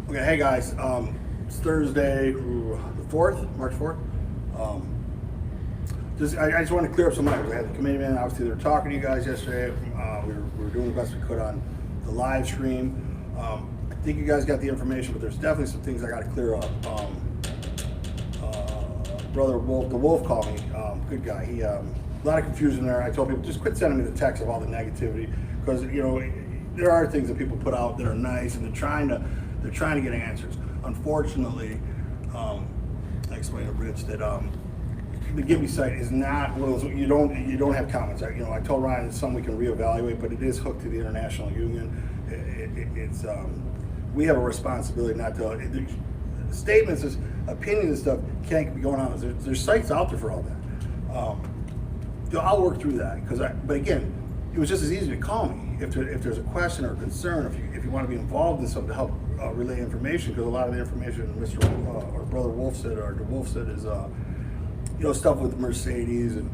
Okay, hey guys, it's Thursday, the 4th, March 4th. Um, I just want to clear up some matters. I had the committee man, obviously they were talking to you guys yesterday. We were doing the best we could on the live stream. I think you guys got the information, but there's definitely some things I got to clear up. Brother Wolf, the Wolf called me, good guy. He, a lot of confusion there. I told people, just quit sending me the text of all the negativity, because, you know, there are things that people put out that are nice, and they're trying to get answers. Unfortunately, I explained to Rich that the Gibby site is not one of those, you don't have comments. I told Ryan it's something we can reevaluate, but it is hooked to the International Union. It's we have a responsibility not to, statements, opinions and stuff can't be going on. There's sites out there for all that. I'll work through that, but again, it was just as easy to call me if there's a question or a concern, if you want to be involved in something to help relay information, because a lot of the information Mr. Or Brother Wolf said, or the Wolf said, is stuff with Mercedes and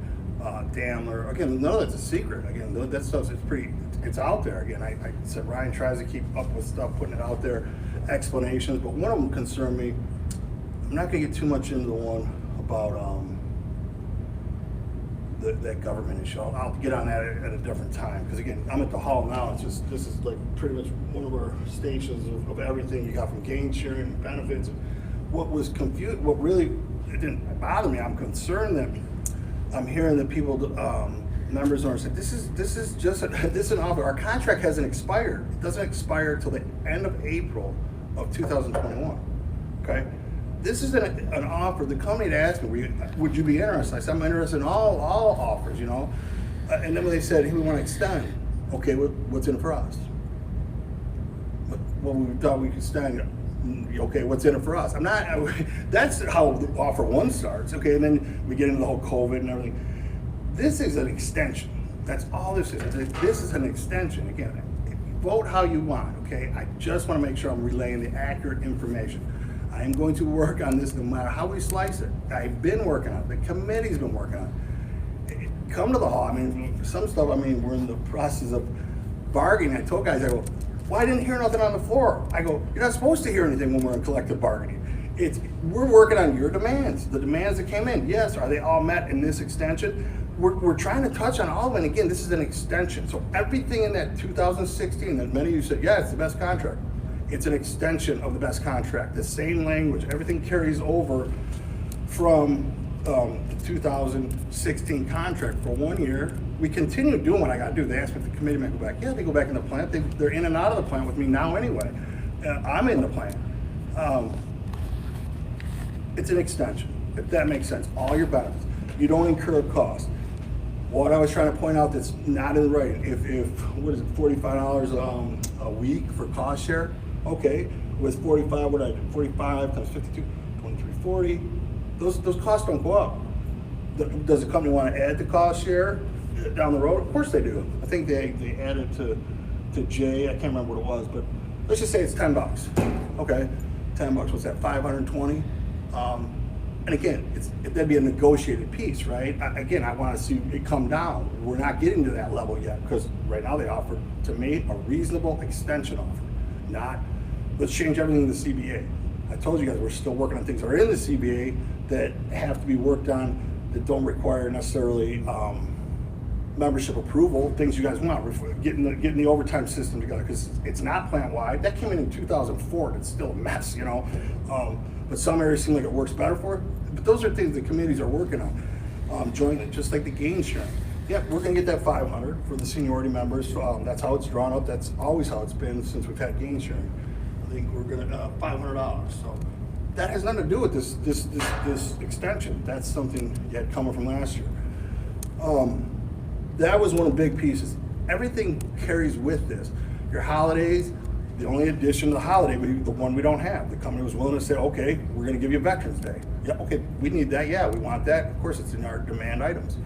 Daimler. Again, none of that's a secret. Again, that stuff's it's out there. Again, I said Ryan tries to keep up with stuff, putting it out there, explanations, but one of them concerned me. I'm not going to get too much into the one about that government issue. I'll get on that at a different time, because again, I'm at the hall now. This is like pretty much one of our stations of everything you got from gain sharing and benefits. What was confused, what really, it didn't bother me. I'm concerned that I'm hearing that people, members are saying, this is an offer. Our contract hasn't expired. It doesn't expire till the end of April of 2021. Okay. This is an offer. The company had asked me, would you be interested? I said, I'm interested in all offers, And then when they said, hey, we want to extend, okay, what's in it for us? Well, we thought we could extend, okay, what's in it for us? That's how offer one starts, okay? And then we get into the whole COVID and everything. This is an extension. That's all this is. This is an extension. Again, vote how you want, okay? I just want to make sure I'm relaying the accurate information. I am going to work on this no matter how we slice it. I've been working on it. The committee's been working on it. Come to the hall. Some stuff, we're in the process of bargaining. I told guys, I go, well, I didn't hear nothing on the floor. I go, you're not supposed to hear anything when we're in collective bargaining. We're working on your demands, the demands that came in. Yes, are they all met in this extension? We're trying to touch on all of them. And again, this is an extension. So everything in that 2016 that many of you said, yeah, it's the best contract. It's an extension of the best contract. The same language, everything carries over from the 2016 contract for 1 year. We continue doing what I got to do. They asked me if the committee might go back. Yeah, they go back in the plant. They're in and out of the plant with me now anyway. I'm in the plant. It's an extension, if that makes sense. All your benefits. You don't incur a cost. What I was trying to point out that's not in writing, if what is it, $45 a week for cost share? Okay, with 45, what I do, 45 times 52, 2340. Those costs don't go up. Does the company want to add the cost share down the road? Of course they do. I think they added to J. I can't remember what it was, but let's just say it's $10. Okay, $10. What's that? 520. And again, that'd be a negotiated piece, right? Again, I want to see it come down. We're not getting to that level yet, because right now they offer, to me, a reasonable extension offer. Not, let's change everything in the CBA. I told you guys we're still working on things that are in the CBA that have to be worked on, that don't require necessarily membership approval, things you guys want, getting the overtime system together, because it's not plant-wide. That came in 2004, and it's still a mess, but some areas seem like it works better for it. But those are things the committees are working on jointly, just like the gain sharing. Yep, we're gonna get that 500 for the seniority members. That's how it's drawn up. That's always how it's been since we've had gain sharing. I think we're gonna $500. So that has nothing to do with this extension. That's something you had coming from last year. That was one of the big pieces. Everything carries with this. Your holidays, the only addition to the holiday would be the one we don't have. The company was willing to say, okay, we're gonna give you Veterans Day. Yeah, okay, we need that, yeah, we want that. Of course, it's in our demand items.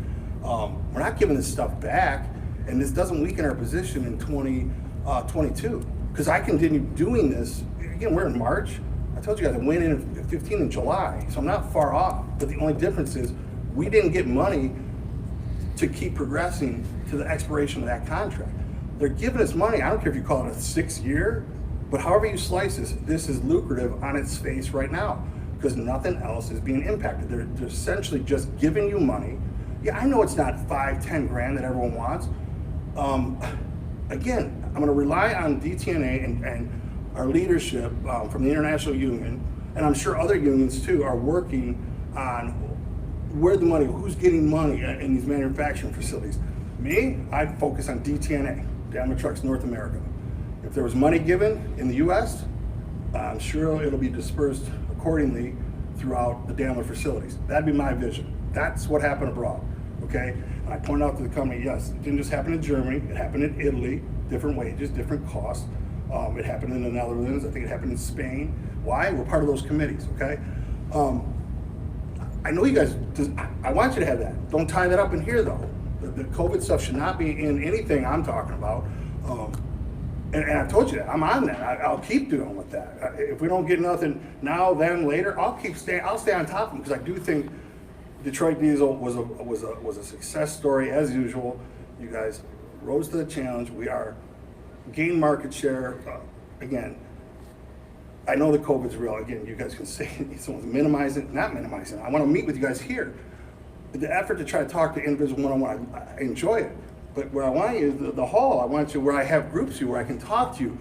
We're not giving this stuff back, and this doesn't weaken our position in 2022. Because I continue doing this, again, we're in March. I told you guys I went in 15 in July, so I'm not far off. But the only difference is we didn't get money to keep progressing to the expiration of that contract. They're giving us money. I don't care if you call it a 6 year, But however you slice this is lucrative on its face right now because nothing else is being impacted. They're essentially just giving you money. Yeah, I know it's not 5, 10 grand that everyone wants. Again, I'm going to rely on DTNA and our leadership from the International Union, and I'm sure other unions too are working on where the money, who's getting money in these manufacturing facilities. Me, I'd focus on DTNA, Daimler Trucks North America. If there was money given in the US, I'm sure it'll be dispersed accordingly throughout the Daimler facilities. That'd be my vision. That's what happened abroad, okay? And I pointed out to the company, yes, it didn't just happen in Germany, it happened in Italy, different wages, different costs. It happened in the Netherlands, I think it happened in Spain. Why? We're part of those committees, okay? I know you guys, I want you to have that. Don't tie that up in here though. The COVID stuff should not be in anything I'm talking about. And I've told you that, I'm on that. I'll keep doing with that. If we don't get nothing now, then, later, I'll stay on top of them because I do think Detroit Diesel was a success story as usual. You guys rose to the challenge. We are gaining market share. Again, I know the COVID's real. Again, you guys can say someone's minimizing, not minimizing. I want to meet with you guys here. The effort to try to talk to individual one-on-one, I enjoy it. But where I want you is the hall. I want you where I have groups you, where I can talk to you.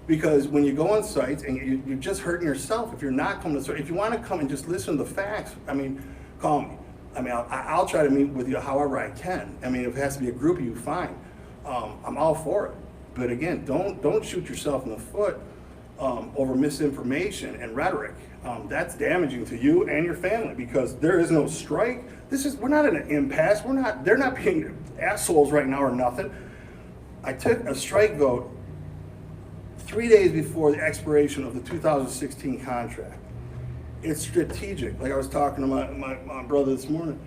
Because when you go on sites and you're just hurting yourself if you're not coming to site. If you want to come and just listen to the facts, I mean, call me. I mean, I'll try to meet with you however I can. I mean, if it has to be a group of you, fine. I'm all for it. But again, don't shoot yourself in the foot over misinformation and rhetoric. That's damaging to you and your family because there is no strike. We're not in an impasse. They're not being assholes right now or nothing. I took a strike vote 3 days before the expiration of the 2016 contract. It's strategic. Like I was talking to my brother this morning.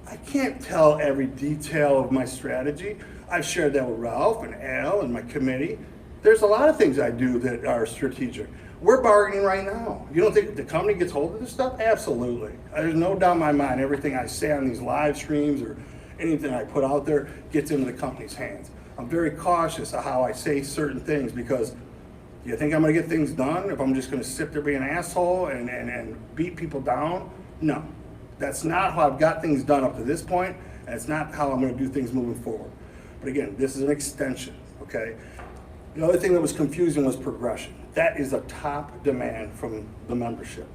I can't tell every detail of my strategy. I've shared that with Ralph and Al and my committee. There's a lot of things I do that are strategic. We're bargaining right now. You don't think the company gets hold of this stuff? Absolutely. There's no doubt in my mind everything I say on these live streams or anything I put out there gets into the company's hands. I'm very cautious of how I say certain things because you think I'm gonna get things done if I'm just gonna sit there being an asshole and beat people down? No, that's not how I've got things done up to this point, and it's not how I'm gonna do things moving forward. But again, this is an extension, okay? The other thing that was confusing was progression. That is a top demand from the membership,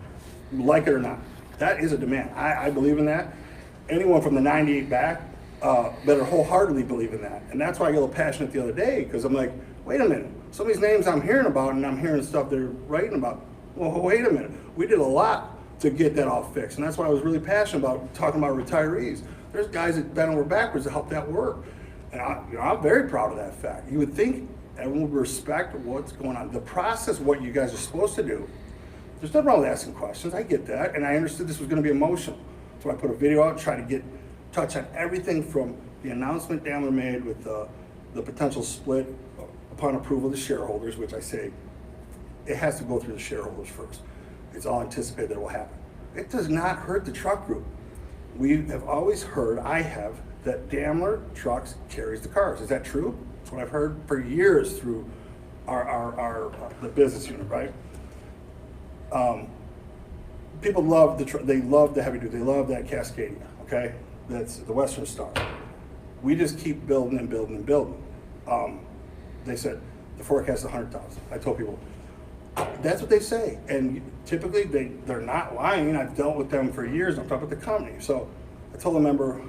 like it or not. That is a demand. I believe in that. Anyone from the 98 back better wholeheartedly believe in that. And that's why I get a little passionate the other day, because I'm like, wait a minute. Some of these names I'm hearing about, and I'm hearing stuff they're writing about. Well, wait a minute. We did a lot to get that all fixed. And that's why I was really passionate about talking about retirees. There's guys that bent over backwards to help that work. And I'm very proud of that fact. You would think everyone would respect what's going on. The process, what you guys are supposed to do, there's nothing wrong with asking questions. I get that. And I understood this was going to be emotional. So I put a video out, try to touch on everything from the announcement Daimler made with the potential split upon approval of the shareholders, which I say it has to go through the shareholders first. It's all anticipated that it will happen. It does not hurt the truck group. We have always heard, I have, that Daimler Trucks carries the cars. Is that true? That's what I've heard for years through the business unit, right? People love they love the heavy duty. They love that Cascadia, okay? That's the Western Star. We just keep building and building and building. They said the forecast is 100,000. I told people, that's what they say. And typically they're not lying. I've dealt with them for years. I'm talking about the company. So I told a member,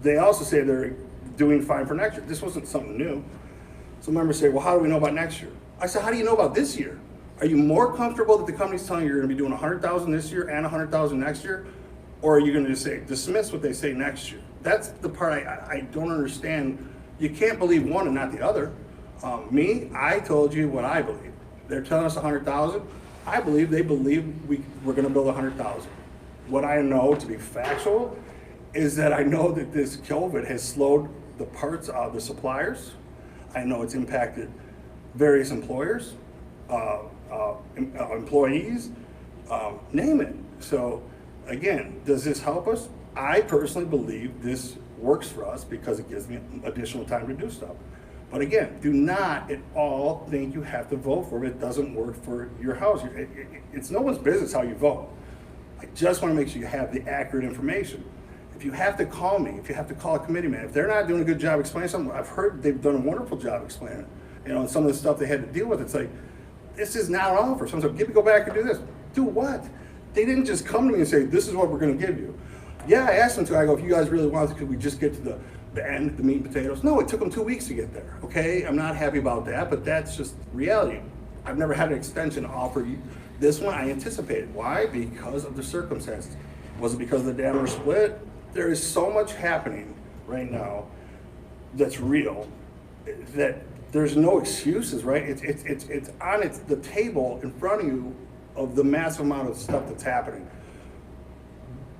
they also say they're doing fine for next year. This wasn't something new. So members say, well, how do we know about next year? I said, how do you know about this year? Are you more comfortable that the company's telling you you're gonna be doing 100,000 this year and 100,000 next year? Or are you gonna just say, dismiss what they say next year? That's the part I don't understand. You can't believe one and not the other. I told you what I believe. They're telling us 100,000. I believe they believe we're gonna build 100,000. What I know to be factual is that I know that this COVID has slowed the parts of the suppliers. I know it's impacted various employers, employees, name it. So again, does this help us? I personally believe this works for us because it gives me additional time to do stuff. But again, do not at all think you have to vote for it. It doesn't work for your house. It's no one's business how you vote. I just want to make sure you have the accurate information. If you have to call me, if you have to call a committee man, if they're not doing a good job explaining something, I've heard they've done a wonderful job explaining it. You know, and some of the stuff they had to deal with, it's like, this is not an offer. Someone said, Gibby, go back and do this. Do what? They didn't just come to me and say, this is what we're going to give you. Yeah, I asked them to. I go, if you guys really want, could we just get to the end, the meat and potatoes? No, it took them 2 weeks to get there. Okay, I'm not happy about that, but that's just reality. I've never had an extension offer you. This one I anticipated. Why? Because of the circumstances. Was it because of the Dahmer split? There is so much happening right now that's real that there's no excuses, right? It's on the table in front of you of the massive amount of stuff that's happening.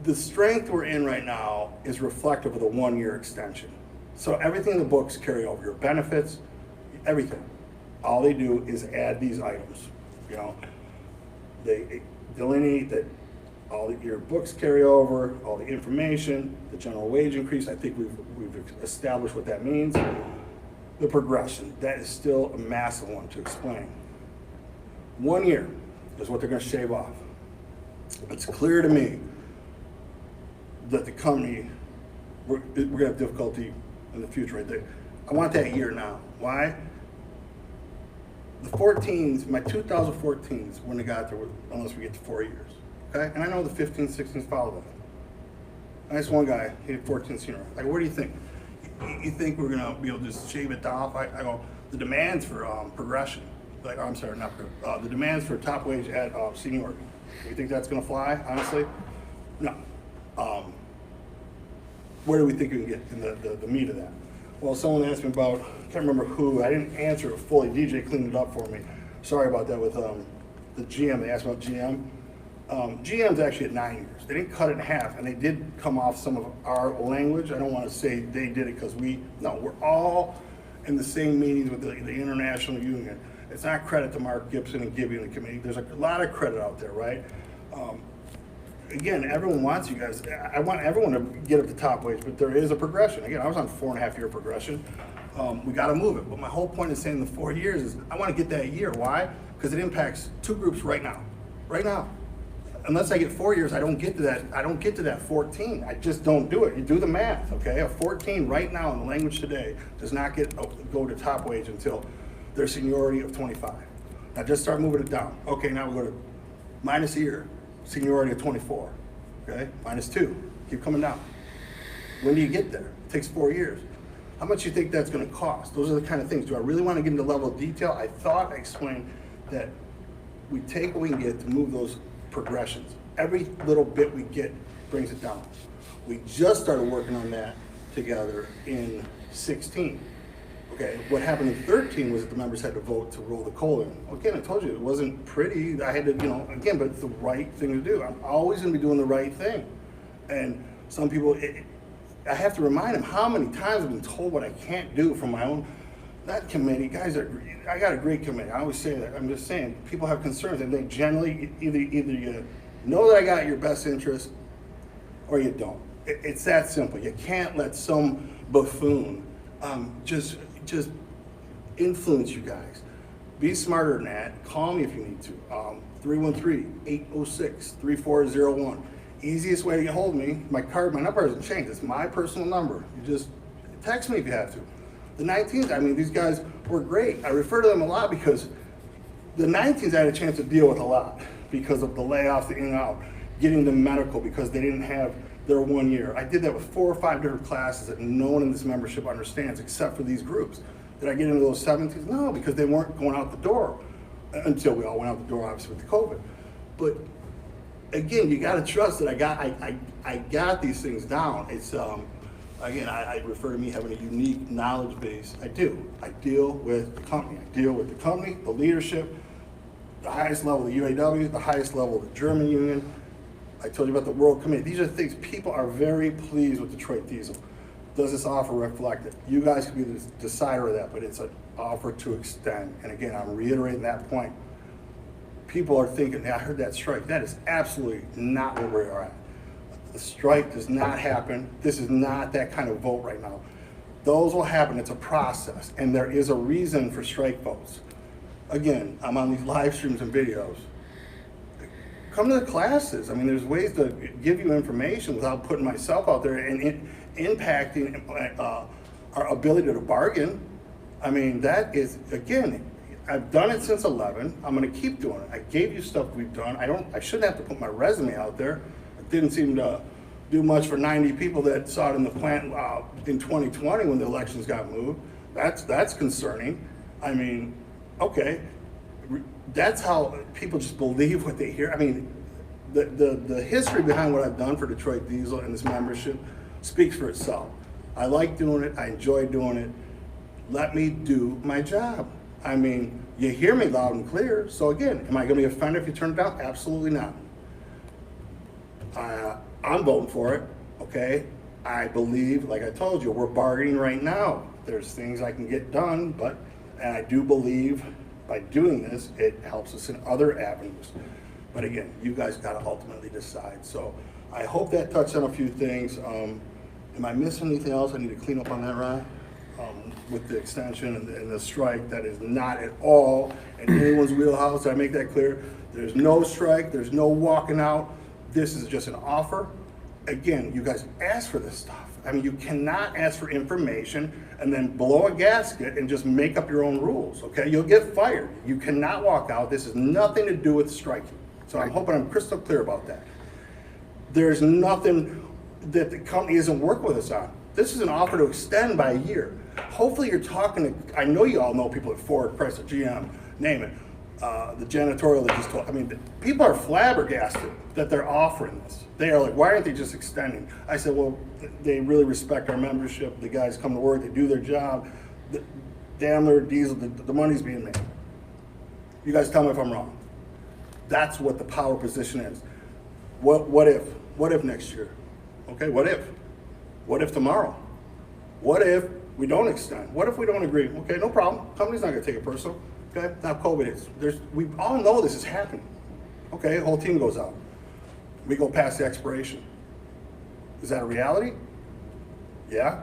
The strength we're in right now is reflective of the 1 year extension. So everything in the books carry over, your benefits, everything. All they do is add these items. You know, they delineate that all your books carry over, all the information, the general wage increase. I think we've established what that means. The progression, that is still a massive one to explain. 1 year is what they're going to shave off. It's clear to me that the company, we're going to have difficulty in the future right there. I want that year now. Why? The 14s, my 2014s, when they got there, unless we get to 4 years. Okay? And I know the 15s, 16s followed that. Nice one guy, he had 14 senior. Like, what do you think? You think we're gonna be able to just shave it off? I go, the demands for progression, like, I'm sorry, not the demands for top wage at seniority. You think that's gonna fly, honestly? No. Where do we think we can get in the meat of that? Well, someone asked me about, I can't remember who, I didn't answer it fully, DJ cleaned it up for me. Sorry about that with the GM, they asked about GM. GM's actually at 9 years. They didn't cut it in half, and they did come off some of our language. I don't want to say they did it because we're all in the same meetings with the International Union. It's not credit to Mark Gibson and Gibby and the committee. There's a lot of credit out there, right? Again, everyone wants you guys, I want everyone to get up to top wage, but there is a progression. Again, I was on 4.5 year progression. We got to move it. But my whole point in saying the 4 years is I want to get that year. Why? Because it impacts two groups right now. Right now. Unless I get 4 years, I don't get to that. I don't get to that 14. I just don't do it. You do the math, okay? A 14 right now in the language today does not go to top wage until their seniority of 25. Now just start moving it down. Okay, now we go to minus a year, seniority of 24. Okay, minus 2. Keep coming down. When do you get there? It takes 4 years. How much do you think that's going to cost? Those are the kind of things. Do I really want to get into the level of detail? I thought I explained that we take what we can get to move those progressions. Every little bit we get brings it down. We just started working on that together in 16. Okay, what happened in 13 was that the members had to vote to roll the COLA in. Again, I told you, it wasn't pretty. I had to, again, but it's the right thing to do. I'm always going to be doing the right thing. And some people, I have to remind them how many times I've been told what I can't do from my own, that committee, guys, I got a great committee. I always say that. I'm just saying, people have concerns, and they generally, either you know that I got your best interest, or you don't. It's that simple. You can't let some buffoon just influence you guys. Be smarter than that. Call me if you need to. 313-806-3401. Easiest way to get hold of me, my number hasn't changed. It's my personal number. You just text me if you have to. The 19s, I mean, these guys were great. I refer to them a lot because the 19s I had a chance to deal with a lot because of the layoffs, the in and out, getting them medical because they didn't have their 1 year. I did that with 4 or 5 different classes that no one in this membership understands except for these groups. Did I get into those 17s? No, because they weren't going out the door until we all went out the door, obviously, with the COVID. But again, you got to trust that I got these things down. It's again, I refer to me having a unique knowledge base. I do. I deal with the company. I deal with the company, the leadership, the highest level of the UAW, the highest level of the German union. I told you about the World Committee. These are things, people are very pleased with Detroit Diesel. Does this offer reflect it? You guys can be the decider of that, but it's an offer to extend. And again, I'm reiterating that point. People are thinking, I heard that strike. That is absolutely not where we are at. The strike does not happen. This is not that kind of vote right now. Those will happen. It's a process, and there is a reason for strike votes. Again, I'm on these live streams and videos. Come to the classes. I mean, there's ways to give you information without putting myself out there and impacting our ability to bargain. I mean, that is, again, I've done it since 11. I'm going to keep doing it. I gave you stuff we've done. I shouldn't have to put my resume out there. It didn't seem to do much for 90 people that saw it in the plant in 2020 when the elections got moved. That's concerning. I mean, okay, that's how people just believe what they hear. I mean, the history behind what I've done for Detroit Diesel and this membership speaks for itself. I like doing it. I enjoy doing it. Let me do my job. I mean, you hear me loud and clear. So again, am I going to be offended if you turn it down? Absolutely not. I'm voting for it, okay? I believe, like I told you, we're bargaining right now. There's things I can get done, and I do believe by doing this, it helps us in other avenues. But again, you guys got to ultimately decide. So I hope that touched on a few things. Am I missing anything else I need to clean up on that, Ryan? With the extension and the strike, that is not at all in anyone's wheelhouse. I make that clear. There's no strike. There's no walking out. This is just an offer. Again, you guys ask for this stuff. I mean, you cannot ask for information and then blow a gasket and just make up your own rules, okay? You'll get fired. You cannot walk out. This has nothing to do with striking. So I'm hoping I'm crystal clear about that. There's nothing that the company isn't working with us on. This is an offer to extend by a year. Hopefully you're talking to, I know you all know people at Ford, Chrysler, GM, name it. The janitorial that just told, I mean, people are flabbergasted that they're offering this. They are like, why aren't they just extending? I said, well, they really respect our membership. The guys come to work, they do their job. Daimler, Diesel, the money's being made. You guys tell me if I'm wrong. That's what the power position is. What if? What if next year? Okay, what if? What if tomorrow? What if we don't extend? What if we don't agree? Okay, no problem. Company's not gonna take it personal. Okay, now COVID is. We all know this is happening. Okay, the whole team goes out. We go past the expiration. Is that a reality? Yeah.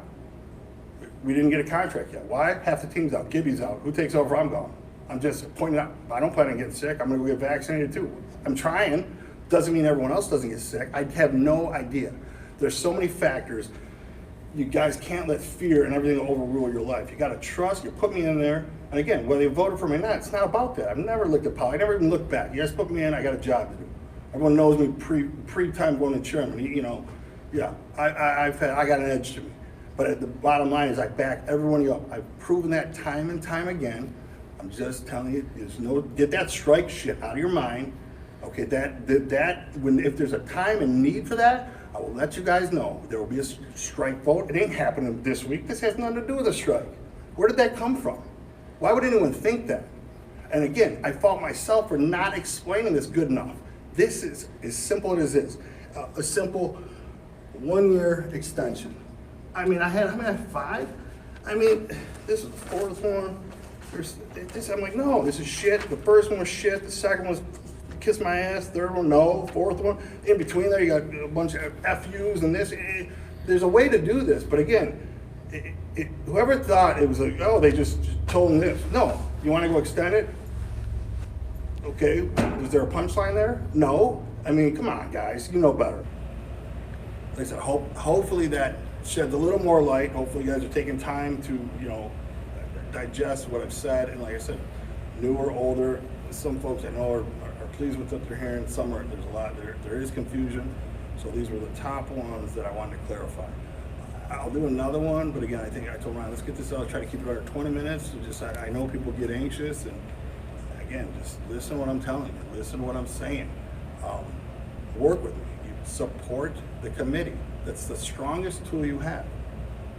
We didn't get a contract yet. Why? Half the team's out. Gibby's out. Who takes over? I'm gone. I'm just pointing out, I don't plan on getting sick. I'm gonna go get vaccinated too. I'm trying. Doesn't mean everyone else doesn't get sick. I have no idea. There's so many factors. You guys can't let fear and everything overrule your life. You gotta trust, you put me in there. And again, whether you voted for me or not, it's not about that. I've never looked at politics. I never even looked back. You guys put me in, I got a job to do. Everyone knows me pre-time going to chairman. You know, yeah, I got an edge to me. But at the bottom line is I back every one of you up. I've proven that time and time again. I'm just telling you, there's no, get that strike shit out of your mind. Okay, if there's a time and need for that, I will let you guys know. There will be a strike vote. It ain't happening this week. This has nothing to do with a strike. Where did that come from? Why would anyone think that? And again, I fault myself for not explaining this good enough. This is as simple as it is. A simple 1-year extension. I mean, how many I had 5? I mean, this is the 4th one. I'm like, no, this is shit. The first one was shit. The second was kiss my ass. Third one, no. 4th one. In between there, you got a bunch of FUs and this. There's a way to do this. But again, whoever thought it was like, oh, they just told them this. No. You want to go extend it? Okay. Is there a punchline there? No. I mean, come on, guys. You know better. Like I said, hopefully that sheds a little more light. Hopefully you guys are taking time to, digest what I've said. And like I said, newer, older, some folks I know are pleased with what they're hearing. Some are, there's a lot, there is confusion. So these were the top ones that I wanted to clarify. I'll do another one, but again, I think I told Ryan, let's get this out, try to keep it under 20 minutes. I know people get anxious, and again, just listen to what I'm telling you, listen to what I'm saying. Work with me, you support the committee. That's the strongest tool you have,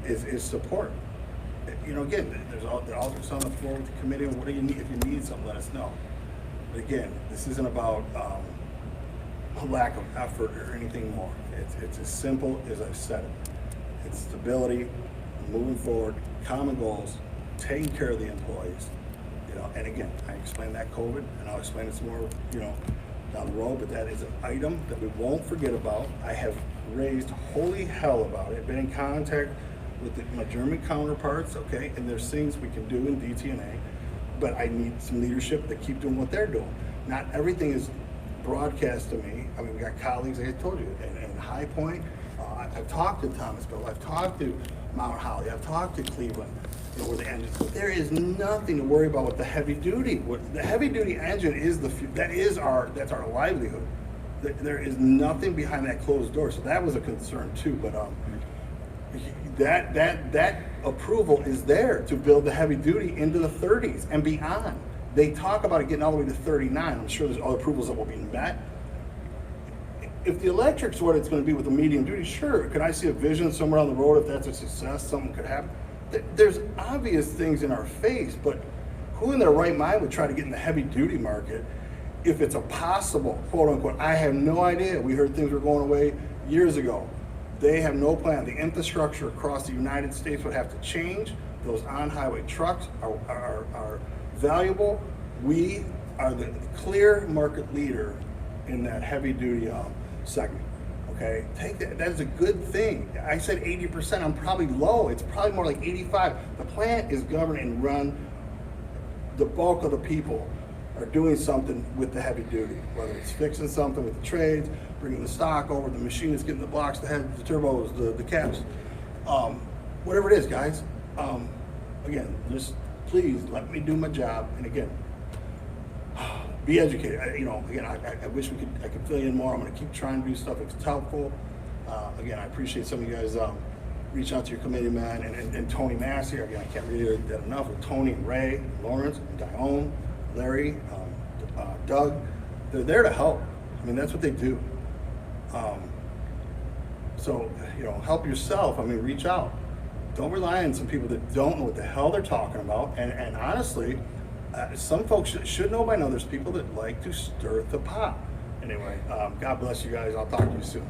is support. Again, there's alternates on the floor with the committee. What do you need? If you need something, let us know. But again, this isn't about a lack of effort or anything more. It's as simple as I've said it. It's stability, moving forward, common goals, taking care of the employees. And again, I explained that COVID, and I'll explain it some more, down the road. But that is an item that we won't forget about. I have raised holy hell about it. Been in contact with my German counterparts, okay, and there's things we can do in DTNA, but I need some leadership to keep doing what they're doing. Not everything is broadcast to me. I mean, we got colleagues, like I told you, in High Point. I've talked to Thomasville, I've talked to Mount Holly, I've talked to Cleveland, you know, where the engines. There is nothing to worry about with the heavy duty. The heavy duty engine is that's our livelihood. There is nothing behind that closed door, so that was a concern too. But that approval is there to build the heavy duty into the 30s and beyond. They talk about it getting all the way to 39. I'm sure there's other approvals that will be met. If the electric's what it's going to be with the medium duty, sure. Could I see a vision somewhere on the road if that's a success? Something could happen. There's obvious things in our face, but who in their right mind would try to get in the heavy duty market if it's a possible, quote unquote? I have no idea. We heard things were going away years ago. They have no plan. The infrastructure across the United States would have to change. Those on-highway trucks are valuable. We are the clear market leader in that heavy duty segment. Okay, take that. That is a good thing. I said 80%. I'm probably low. It's probably more like 85. The plant is governed and run. The bulk of the people are doing something with the heavy duty, whether it's fixing something with the trades, bringing the stock over, the machine is getting the blocks, the heads, the turbos, the caps, whatever it is, guys. Again, just please let me do my job. And again, be educated. I wish I could fill you in more. I'm going to keep trying to do stuff if it's helpful. Again, I appreciate some of you guys reaching out to your committee man and Tony Massey. Again, I can't reiterate that enough. With Tony and Ray, Lawrence, Dione, Larry, Doug, they're there to help. I mean, that's what they do. So, help yourself. I mean, reach out. Don't rely on some people that don't know what the hell they're talking about. And honestly, some folks should know by now there's people that like to stir the pot. Anyway, God bless you guys. I'll talk to you soon.